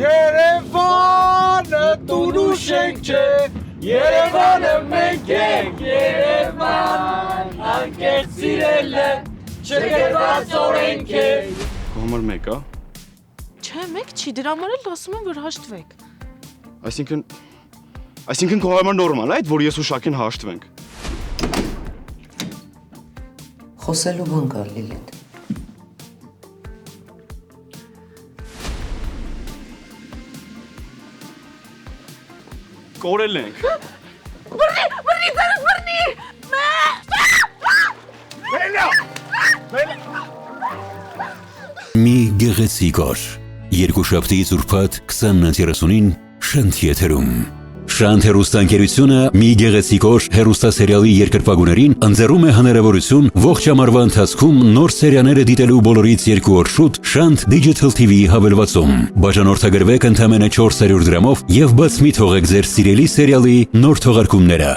Երևանը տունու շենք չէ, Երևանը մենք ենք, Երևան, անկեղծ սիրելը, չգրված օրենք է։ Կողմար մեկ, ա։ Չէ, մեկ չի, դրա համար էլ ասում եմ, որ հաշտվեք։ Այսինքն քո համար նորմալ է այդ, որ ես ու Շաքեն հաշտվենք։ Խոսելու բան կա, Լիլիթ։ Կորել ենք։ Բռնի, ձերս բռնի։ Մի գեղեցիկ օր։ Երկուշաբթիից ուրբաթ 20:30-ին Շանթ եթերում։ Շանթ հեռուստաընկերությունը մի գեղեցիկ օր հեռուստասերիալի երկրպագուներին ընձեռում է հնարավորություն ողջ ամառվա ընթացքում նոր սերիալները դիտելու բոլորից 2 օր շուտ Շանթ Digital TV-ի հավելվածում։ Բաժանորդագրվեք ընդամենը 400 դրամով եւ բաց մի թողեք ձեր սիրելի սերիալի նոր թողարկումները։